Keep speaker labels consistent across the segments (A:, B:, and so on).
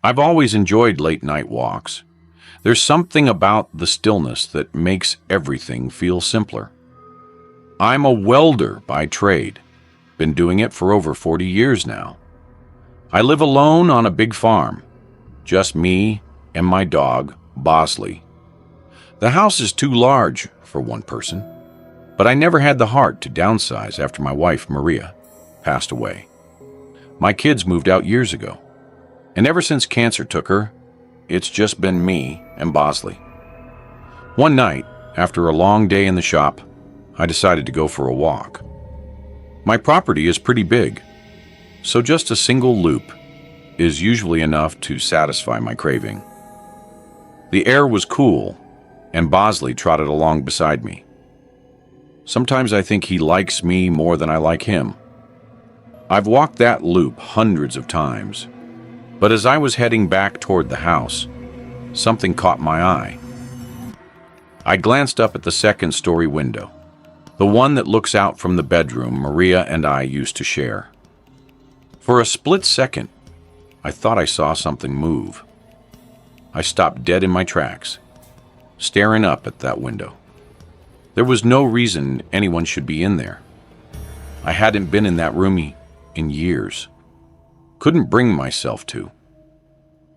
A: I've always enjoyed late night walks. There's something about the stillness that makes everything feel simpler. I'm a welder by trade. Been doing it for over 40 years now. I live alone on a big farm. Just me and my dog, Bosley. The house is too large for one person, but I never had the heart to downsize after my wife, Maria, passed away. My kids moved out years ago, and ever since cancer took her, it's just been me and Bosley. One night, after a long day in the shop, I decided to go for a walk. My property is pretty big, so just a single loop is usually enough to satisfy my craving. The air was cool, and Bosley trotted along beside me. Sometimes I think he likes me more than I like him. I've walked that loop hundreds of times, but as I was heading back toward the house, something caught my eye. I glanced up at the second-story window, the one that looks out from the bedroom Maria and I used to share. For a split second, I thought I saw something move. I stopped dead in my tracks, staring up at that window. There was no reason anyone should be in there. I hadn't been in that room in years. Couldn't bring myself to.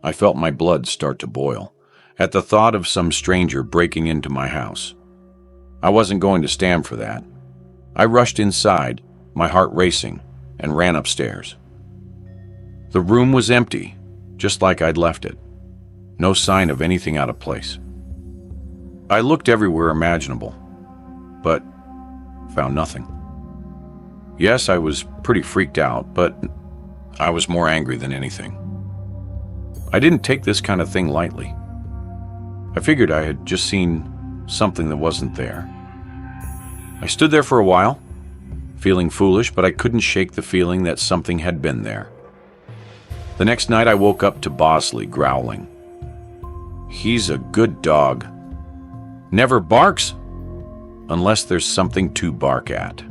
A: I felt my blood start to boil at the thought of some stranger breaking into my house. I wasn't going to stand for that. I rushed inside, my heart racing, and ran upstairs. The room was empty, just like I'd left it. No sign of anything out of place. I looked everywhere imaginable, but found nothing. Yes, I was pretty freaked out, but I was more angry than anything. I didn't take this kind of thing lightly. I figured I had just seen something that wasn't there. I stood there for a while, feeling foolish, but I couldn't shake the feeling that something had been there. The next night I woke up to Bosley growling. He's a good dog. Never barks unless there's something to bark at.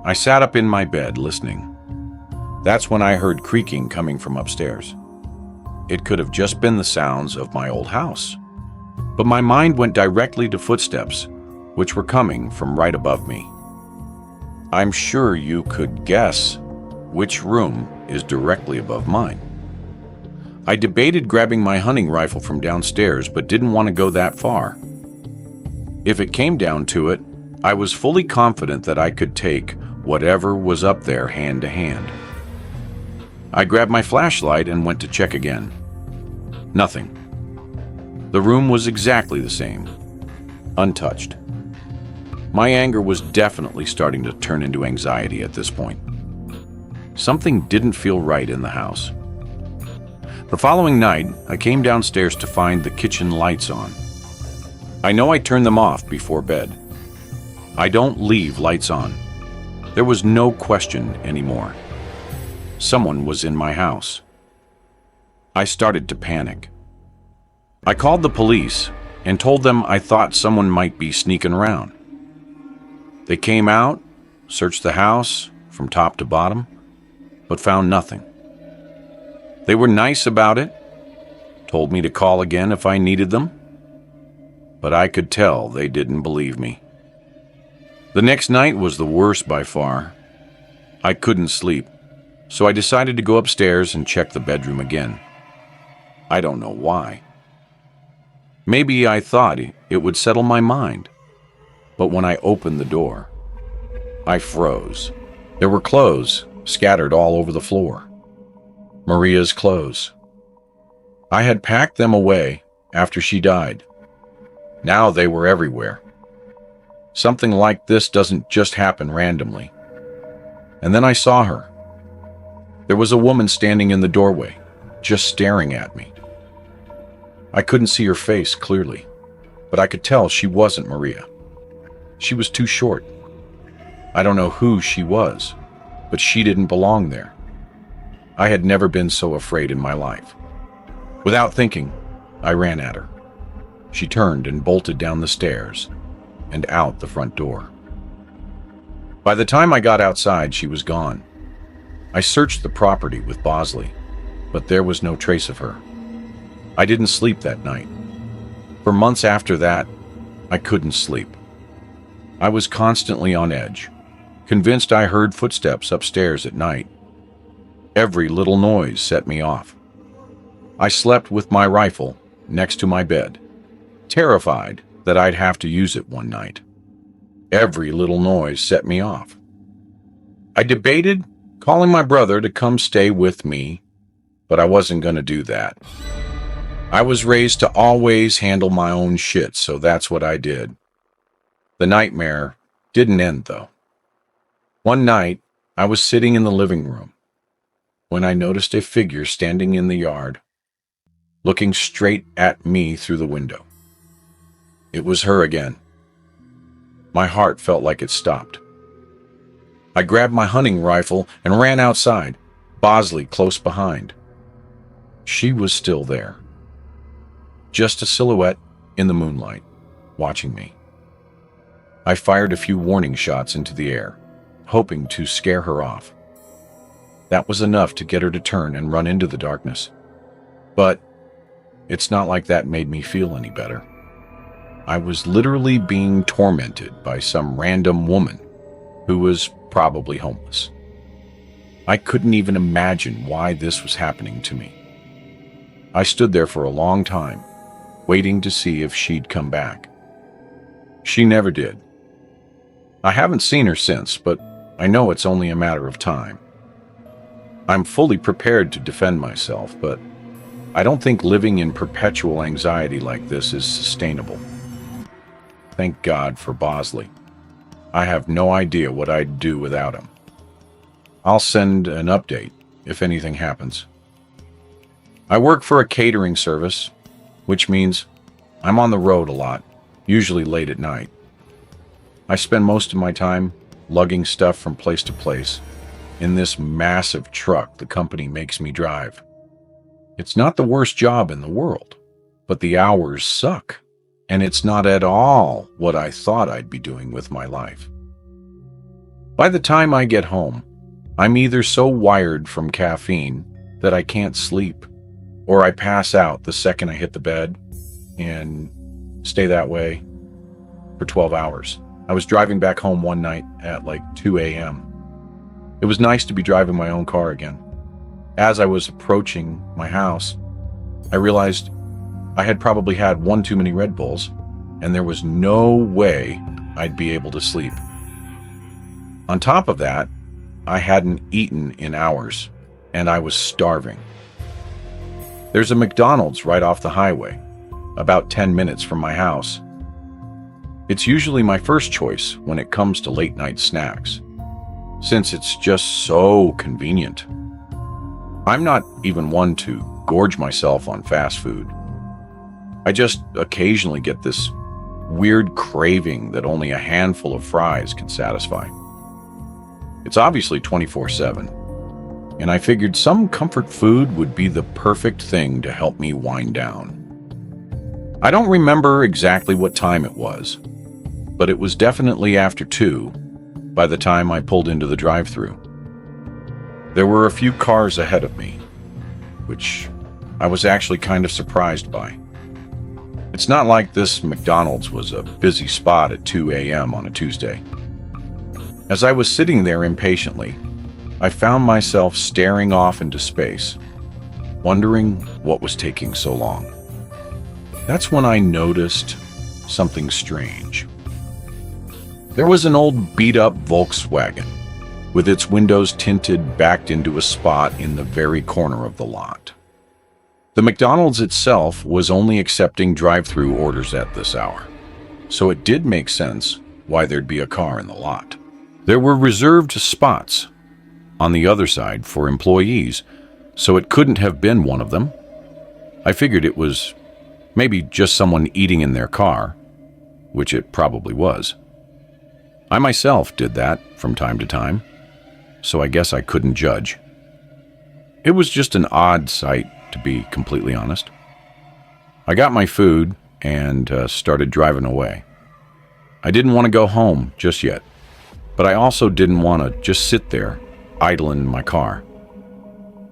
A: I sat up in my bed listening. That's when I heard creaking coming from upstairs. It could have just been the sounds of my old house. But my mind went directly to footsteps, which were coming from right above me. I'm sure you could guess which room is directly above mine. I debated grabbing my hunting rifle from downstairs, but didn't want to go that far. If it came down to it, I was fully confident that I could take whatever was up there hand to hand. I grabbed my flashlight and went to check again. Nothing. The room was exactly the same, untouched. My anger was definitely starting to turn into anxiety at this point. Something didn't feel right in the house. The following night, I came downstairs to find the kitchen lights on. I know I turned them off before bed. I don't leave lights on. There was no question anymore. Someone was in my house. I started to panic. I called the police and told them I thought someone might be sneaking around. They came out, searched the house from top to bottom, but found nothing. They were nice about it, told me to call again if I needed them, but I could tell they didn't believe me. The next night was the worst by far. I couldn't sleep, so I decided to go upstairs and check the bedroom again. I don't know why. Maybe I thought it would settle my mind, but when I opened the door, I froze. There were clothes scattered all over the floor. Maria's clothes. I had packed them away after she died. Now they were everywhere. Something like this doesn't just happen randomly. And then I saw her. There was a woman standing in the doorway, just staring at me. I couldn't see her face clearly, but I could tell she wasn't Maria. She was too short. I don't know who she was, but she didn't belong there. I had never been so afraid in my life. Without thinking, I ran at her. She turned and bolted down the stairs and out the front door. By the time I got outside, she was gone. I searched the property with Bosley, but there was no trace of her. I didn't sleep that night. For months after that, I couldn't sleep. I was constantly on edge, convinced I heard footsteps upstairs at night. Every little noise set me off. I slept with my rifle next to my bed, terrified that I'd have to use it one night. Every little noise set me off. I debated calling my brother to come stay with me, but I wasn't going to do that. I was raised to always handle my own shit, so that's what I did. The nightmare didn't end, though. One night, I was sitting in the living room when I noticed a figure standing in the yard, looking straight at me through the window. It was her again. My heart felt like it stopped. I grabbed my hunting rifle and ran outside, Bosley close behind. She was still there. Just a silhouette in the moonlight, watching me. I fired a few warning shots into the air, hoping to scare her off. That was enough to get her to turn and run into the darkness. But it's not like that made me feel any better. I was literally being tormented by some random woman who was probably homeless. I couldn't even imagine why this was happening to me. I stood there for a long time, waiting to see if she'd come back. She never did. I haven't seen her since, but I know it's only a matter of time. I'm fully prepared to defend myself, but I don't think living in perpetual anxiety like this is sustainable. Thank God for Bosley. I have no idea what I'd do without him. I'll send an update if anything happens. I work for a catering service, which means I'm on the road a lot, usually late at night. I spend most of my time lugging stuff from place to place in this massive truck the company makes me drive. It's not the worst job in the world, but the hours suck, and it's not at all what I thought I'd be doing with my life. By the time I get home, I'm either so wired from caffeine that I can't sleep, or I pass out the second I hit the bed and stay that way for 12 hours. I was driving back home one night at like 2 a.m. It was nice to be driving my own car again. As I was approaching my house, I realized I had probably had one too many Red Bulls, and there was no way I'd be able to sleep. On top of that, I hadn't eaten in hours, and I was starving. There's a McDonald's right off the highway, about 10 minutes from my house. It's usually my first choice when it comes to late night snacks, since it's just so convenient. I'm not even one to gorge myself on fast food. I just occasionally get this weird craving that only a handful of fries can satisfy. It's obviously 24/7, and I figured some comfort food would be the perfect thing to help me wind down. I don't remember exactly what time it was, but it was definitely after 2 by the time I pulled into the drive-thru. There were a few cars ahead of me, which I was actually kind of surprised by. It's not like this McDonald's was a busy spot at 2 a.m. on a Tuesday. As I was sitting there impatiently, I found myself staring off into space, wondering what was taking so long. That's when I noticed something strange. There was an old beat-up Volkswagen, with its windows tinted backed into a spot in the very corner of the lot. The McDonald's itself was only accepting drive-thru orders at this hour, so it did make sense why there'd be a car in the lot. There were reserved spots on the other side for employees, so it couldn't have been one of them. I figured it was maybe just someone eating in their car, which it probably was. I myself did that from time to time, so I guess I couldn't judge. It was just an odd sight, to be completely honest. I got my food and started driving away. I didn't want to go home just yet, but I also didn't want to just sit there, idle in my car.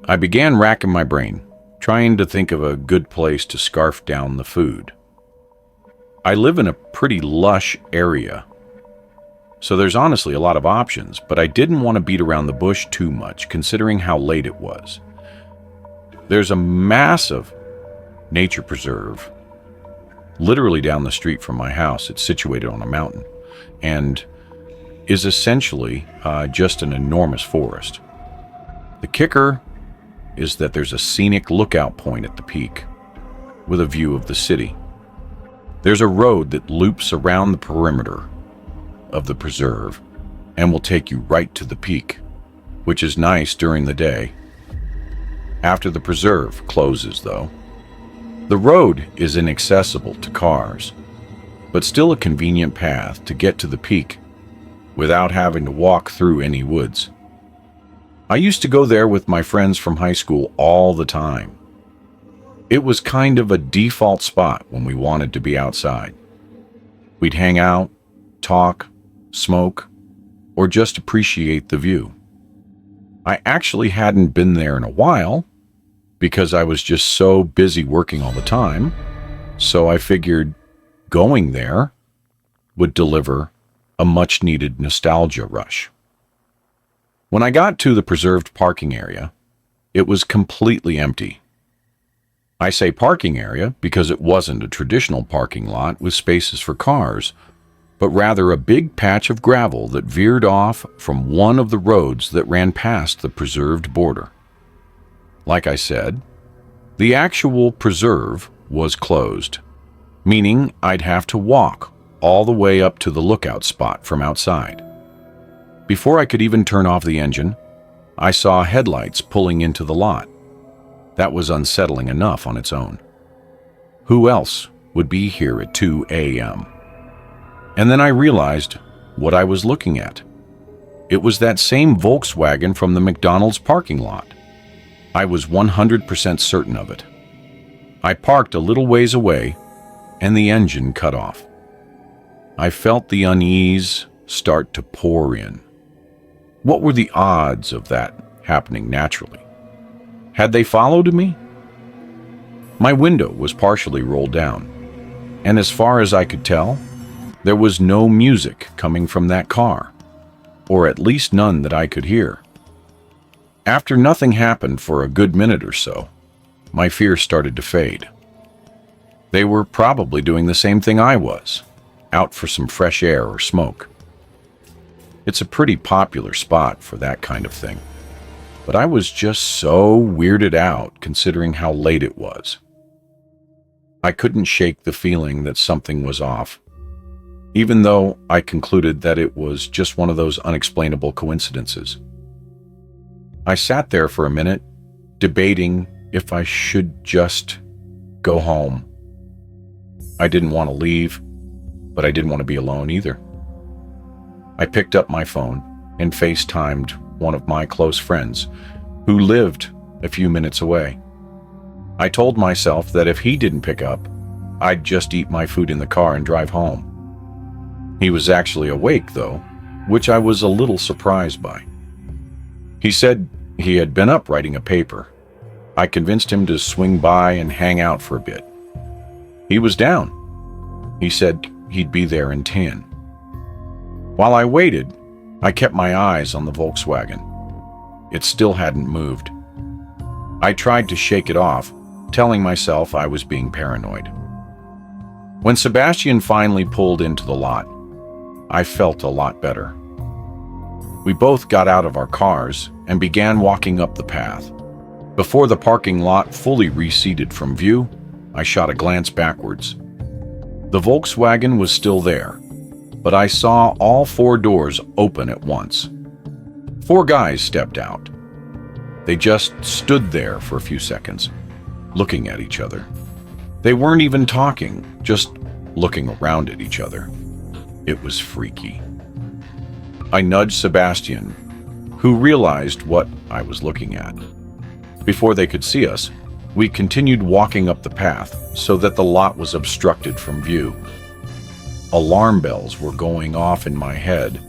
A: I began racking my brain, trying to think of a good place to scarf down the food. I live in a pretty lush area, so there's honestly a lot of options, but I didn't want to beat around the bush too much considering how late it was. There's a massive nature preserve literally down the street from my house. It's situated on a mountain and is essentially just an enormous forest. The kicker is that there's a scenic lookout point at the peak with a view of the city. There's a road that loops around the perimeter of the preserve and will take you right to the peak, which is nice during the day. After the preserve closes, though, the road is inaccessible to cars, but still a convenient path to get to the peak without having to walk through any woods. I used to go there with my friends from high school all the time. It was kind of a default spot when we wanted to be outside. We'd hang out, talk, smoke, or just appreciate the view. I actually hadn't been there in a while because I was just so busy working all the time, so I figured going there would deliver a much-needed nostalgia rush. When I got to the preserved parking area, it was completely empty. I say parking area because it wasn't a traditional parking lot with spaces for cars, but rather a big patch of gravel that veered off from one of the roads that ran past the preserved border. Like I said, the actual preserve was closed, meaning I'd have to walk all the way up to the lookout spot from outside. Before I could even turn off the engine, I saw headlights pulling into the lot. That was unsettling enough on its own. Who else would be here at 2 a.m.? And then I realized what I was looking at. It was that same Volkswagen from the McDonald's parking lot. I was 100% certain of it. I parked a little ways away, and the engine cut off. I felt the unease start to pour in. What were the odds of that happening naturally? Had they followed me? My window was partially rolled down, and as far as I could tell, there was no music coming from that car, or at least none that I could hear. After nothing happened for a good minute or so, my fear started to fade. They were probably doing the same thing I was, out for some fresh air or smoke. It's a pretty popular spot for that kind of thing, but I was just so weirded out considering how late it was. I couldn't shake the feeling that something was off, even though I concluded that it was just one of those unexplainable coincidences. I sat there for a minute, debating if I should just go home. I didn't want to leave, but I didn't want to be alone either. I picked up my phone and FaceTimed one of my close friends who lived a few minutes away. I told myself that if he didn't pick up, I'd just eat my food in the car and drive home. He was actually awake, though, which I was a little surprised by. He said he had been up writing a paper. I convinced him to swing by and hang out for a bit. He was down. He said he'd be there in 10. While I waited, I kept my eyes on the Volkswagen. It still hadn't moved. I tried to shake it off, telling myself I was being paranoid. When Sebastian finally pulled into the lot, I felt a lot better. We both got out of our cars and began walking up the path. Before the parking lot fully receded from view, I shot a glance backwards. The Volkswagen was still there, but I saw all 4 doors open at once. 4 guys stepped out. They just stood there for a few seconds, looking at each other. They weren't even talking, just looking around at each other. It was freaky. I nudged Sebastian, who realized what I was looking at. Before they could see us, we continued walking up the path so that the lot was obstructed from view. Alarm bells were going off in my head,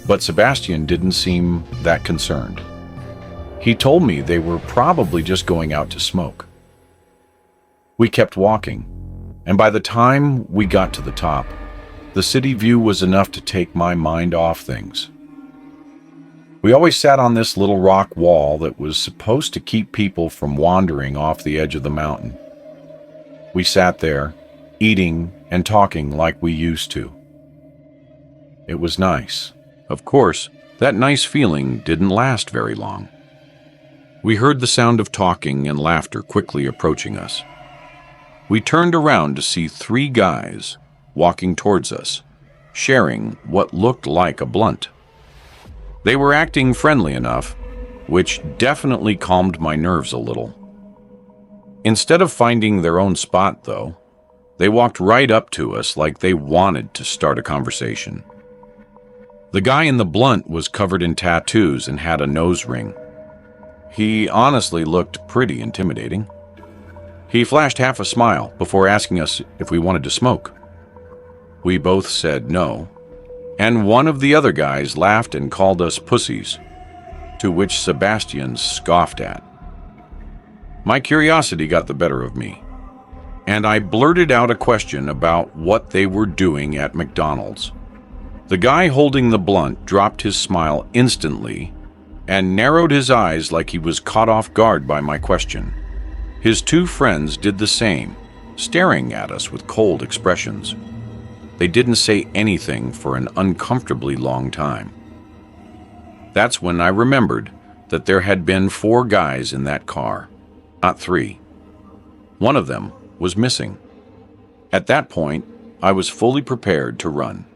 A: but Sebastian didn't seem that concerned. He told me they were probably just going out to smoke. We kept walking, and by the time we got to the top, the city view was enough to take my mind off things. We always sat on this little rock wall that was supposed to keep people from wandering off the edge of the mountain. We sat there, eating and talking like we used to. It was nice. Of course, that nice feeling didn't last very long. We heard the sound of talking and laughter quickly approaching us. We turned around to see 3 guys walking towards us, sharing what looked like a blunt. They were acting friendly enough, which definitely calmed my nerves a little. Instead of finding their own spot, though, they walked right up to us like they wanted to start a conversation. The guy in the blunt was covered in tattoos and had a nose ring. He honestly looked pretty intimidating. He flashed half a smile before asking us if we wanted to smoke. We both said no, and one of the other guys laughed and called us pussies, to which Sebastian scoffed at. My curiosity got the better of me, and I blurted out a question about what they were doing at McDonald's. The guy holding the blunt dropped his smile instantly and narrowed his eyes like he was caught off guard by my question. His 2 friends did the same, staring at us with cold expressions. They didn't say anything for an uncomfortably long time. That's when I remembered that there had been 4 guys in that car, not 3. One of them was missing. At that point, I was fully prepared to run.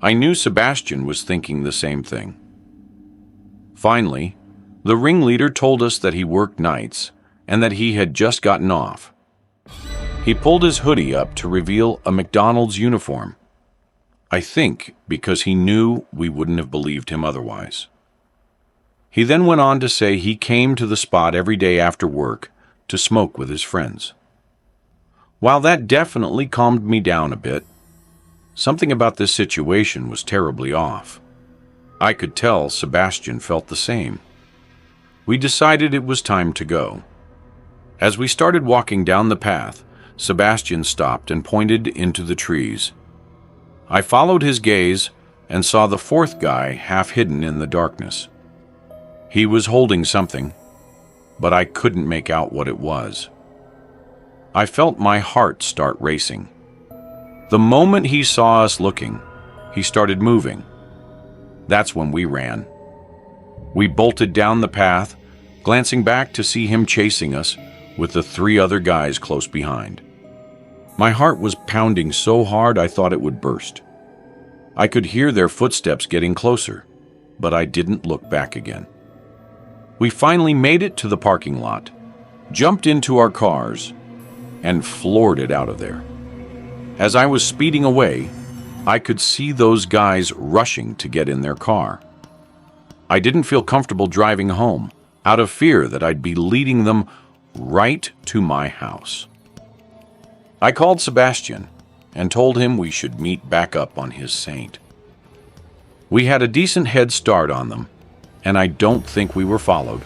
A: I knew Sebastian was thinking the same thing. Finally, the ringleader told us that he worked nights and that he had just gotten off. He pulled his hoodie up to reveal a McDonald's uniform. I think because he knew we wouldn't have believed him otherwise. He then went on to say he came to the spot every day after work to smoke with his friends. While that definitely calmed me down a bit, something about this situation was terribly off. I could tell Sebastian felt the same. We decided it was time to go. As we started walking down the path, Sebastian stopped and pointed into the trees. I followed his gaze and saw the 4th guy half hidden in the darkness. He was holding something, but I couldn't make out what it was. I felt my heart start racing. The moment he saw us looking, he started moving. That's when we ran. We bolted down the path, glancing back to see him chasing us with the 3 other guys close behind. My heart was pounding so hard I thought it would burst. I could hear their footsteps getting closer, but I didn't look back again. We finally made it to the parking lot, jumped into our cars, and floored it out of there. As I was speeding away, I could see those guys rushing to get in their car. I didn't feel comfortable driving home, out of fear that I'd be leading them right to my house. I called Sebastian and told him we should meet back up on his Saint. We had a decent head start on them, and I don't think we were followed,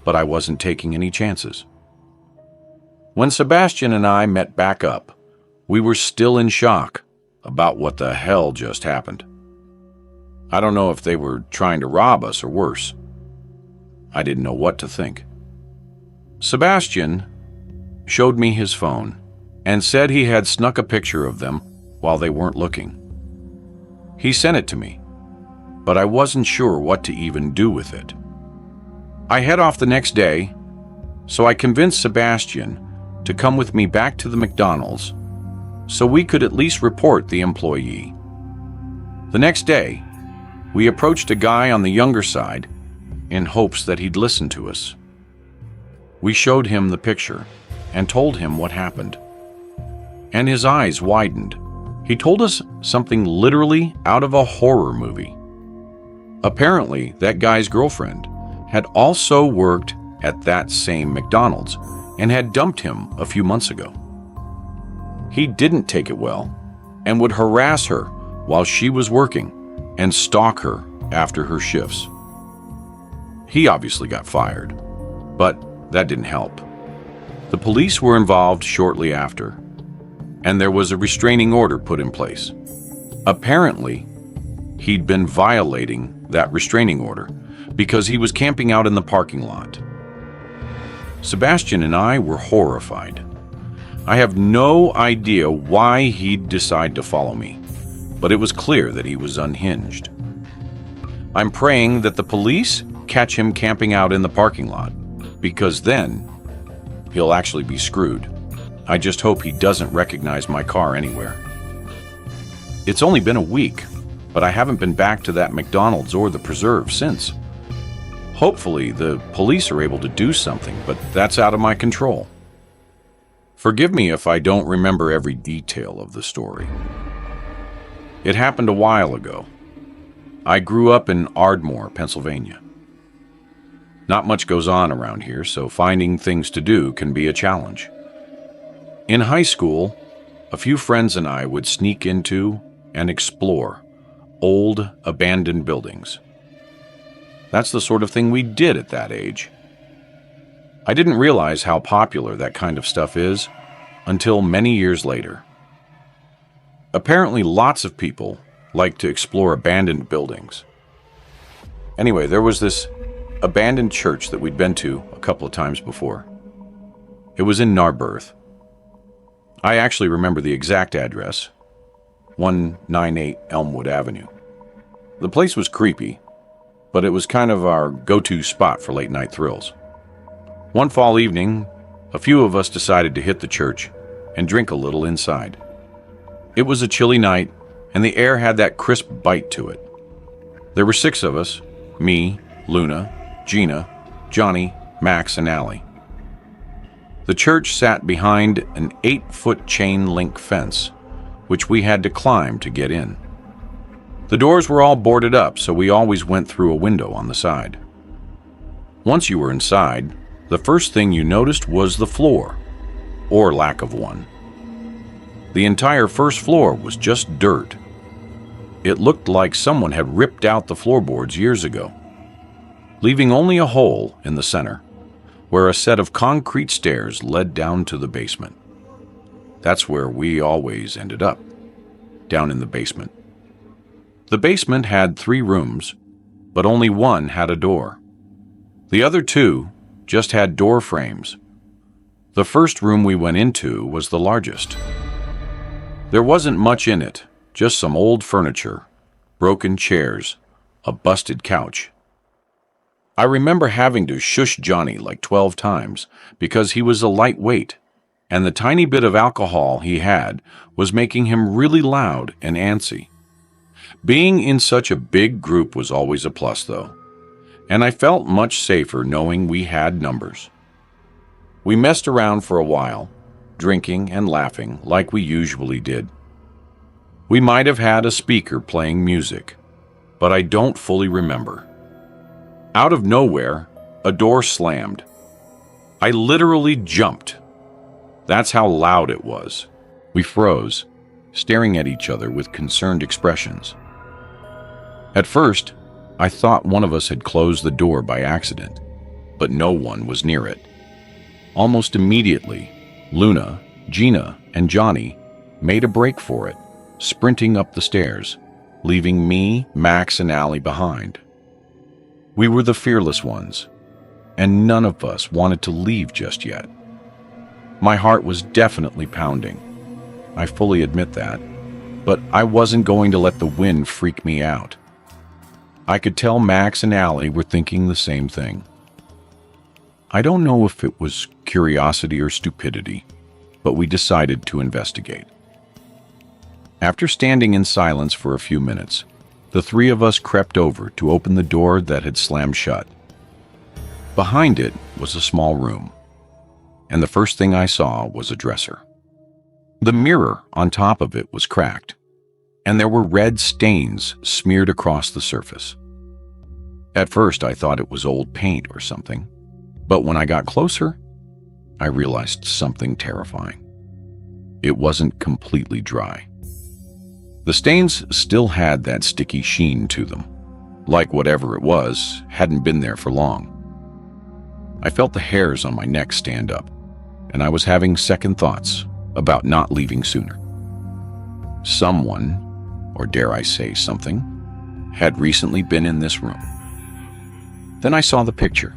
A: but I wasn't taking any chances. When Sebastian and I met back up, we were still in shock about what the hell just happened. I don't know if they were trying to rob us or worse. I didn't know what to think. Sebastian showed me his phone and said he had snuck a picture of them while they weren't looking. He sent it to me, but I wasn't sure what to even do with it. I head off the next day, so I convinced Sebastian to come with me back to the McDonald's so we could at least report the employee. The next day, we approached a guy on the younger side in hopes that he'd listen to us. We showed him the picture and told him what happened. And his eyes widened. He told us something literally out of a horror movie. Apparently, that guy's girlfriend had also worked at that same McDonald's and had dumped him a few months ago. He didn't take it well and would harass her while she was working and stalk her after her shifts. He obviously got fired, but that didn't help. The police were involved shortly after, and there was a restraining order put in place. Apparently, he'd been violating that restraining order because he was camping out in the parking lot. Sebastian and I were horrified. I have no idea why he'd decide to follow me, but it was clear that he was unhinged. I'm praying that the police catch him camping out in the parking lot, because then he'll actually be screwed. I just hope he doesn't recognize my car anywhere. It's only been a week, but I haven't been back to that McDonald's or the preserve since. Hopefully, the police are able to do something, but that's out of my control. Forgive me if I don't remember every detail of the story. It happened a while ago. I grew up in Ardmore, Pennsylvania. Not much goes on around here, so finding things to do can be a challenge. In high school, a few friends and I would sneak into and explore old, abandoned buildings. That's the sort of thing we did at that age. I didn't realize how popular that kind of stuff is until many years later. Apparently, lots of people like to explore abandoned buildings. Anyway, there was this abandoned church that we'd been to a couple of times before. It was in Narberth. I actually remember the exact address, 198 Elmwood Avenue. The place was creepy, but it was kind of our go-to spot for late-night thrills. One fall evening, a few of us decided to hit the church and drink a little inside. It was a chilly night, and the air had that crisp bite to it. There were 6 of us, me, Luna, Gina, Johnny, Max, and Allie. The church sat behind an 8-foot chain-link fence, which we had to climb to get in. The doors were all boarded up, so we always went through a window on the side. Once you were inside, the first thing you noticed was the floor, or lack of one. The entire first floor was just dirt. It looked like someone had ripped out the floorboards years ago, leaving only a hole in the center, where a set of concrete stairs led down to the basement. That's where we always ended up, down in the basement. The basement had 3 rooms, but only one had a door. The other 2 just had door frames. The first room we went into was the largest. There wasn't much in it, just some old furniture, broken chairs, a busted couch. I remember having to shush Johnny like 12 times because he was a lightweight, and the tiny bit of alcohol he had was making him really loud and antsy. Being in such a big group was always a plus, though, and I felt much safer knowing we had numbers. We messed around for a while, drinking and laughing like we usually did. We might have had a speaker playing music, but I don't fully remember. Out of nowhere, a door slammed. I literally jumped. That's how loud it was. We froze, staring at each other with concerned expressions. At first, I thought one of us had closed the door by accident, but no one was near it. Almost immediately, Luna, Gina, and Johnny made a break for it, sprinting up the stairs, leaving me, Max, and Allie behind. We were the fearless ones, and none of us wanted to leave just yet. My heart was definitely pounding. I fully admit that, but I wasn't going to let the wind freak me out. I could tell Max and Allie were thinking the same thing. I don't know if it was curiosity or stupidity, but we decided to investigate. After standing in silence for a few minutes, the 3 of us crept over to open the door that had slammed shut. Behind it was a small room, and the first thing I saw was a dresser. The mirror on top of it was cracked, and there were red stains smeared across the surface. At first, I thought it was old paint or something, but when I got closer, I realized something terrifying. It wasn't completely dry. The stains still had that sticky sheen to them, like whatever it was hadn't been there for long. I felt the hairs on my neck stand up, and I was having second thoughts about not leaving sooner. Someone, or dare I say something, had recently been in this room. Then I saw the picture.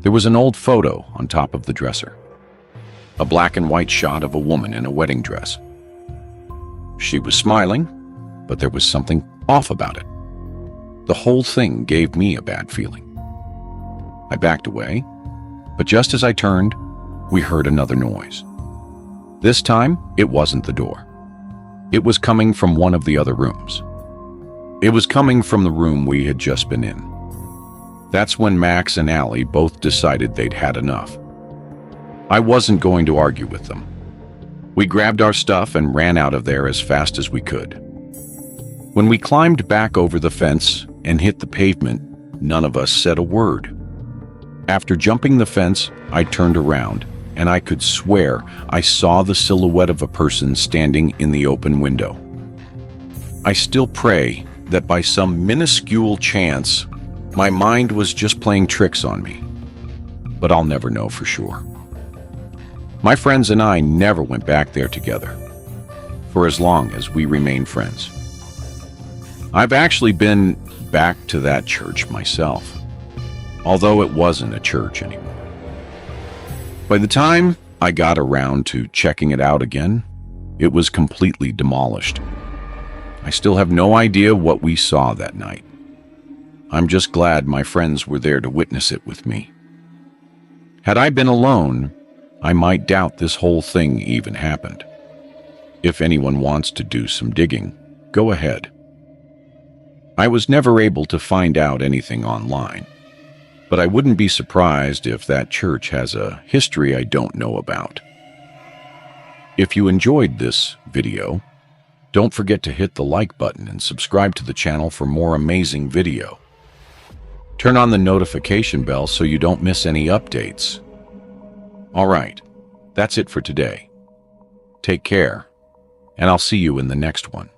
A: There was an old photo on top of the dresser. A black and white shot of a woman in a wedding dress. She was smiling, but there was something off about it. The whole thing gave me a bad feeling. I backed away, but just as I turned, we heard another noise. This time, it wasn't the door. It was coming from one of the other rooms. It was coming from the room we had just been in. That's when Max and Allie both decided they'd had enough. I wasn't going to argue with them. We grabbed our stuff and ran out of there as fast as we could. When we climbed back over the fence and hit the pavement, none of us said a word. After jumping the fence, I turned around, and I could swear I saw the silhouette of a person standing in the open window. I still pray that by some minuscule chance, my mind was just playing tricks on me, but I'll never know for sure. My friends and I never went back there together, for as long as we remained friends. I've actually been back to that church myself, although it wasn't a church anymore. By the time I got around to checking it out again, it was completely demolished. I still have no idea what we saw that night. I'm just glad my friends were there to witness it with me. Had I been alone, I might doubt this whole thing even happened. If anyone wants to do some digging, go ahead. I was never able to find out anything online, but I wouldn't be surprised if that church has a history I don't know about. If you enjoyed this video, don't forget to hit the like button and subscribe to the channel for more amazing video. Turn on the notification bell so you don't miss any updates. All right, that's it for today. Take care, and I'll see you in the next one.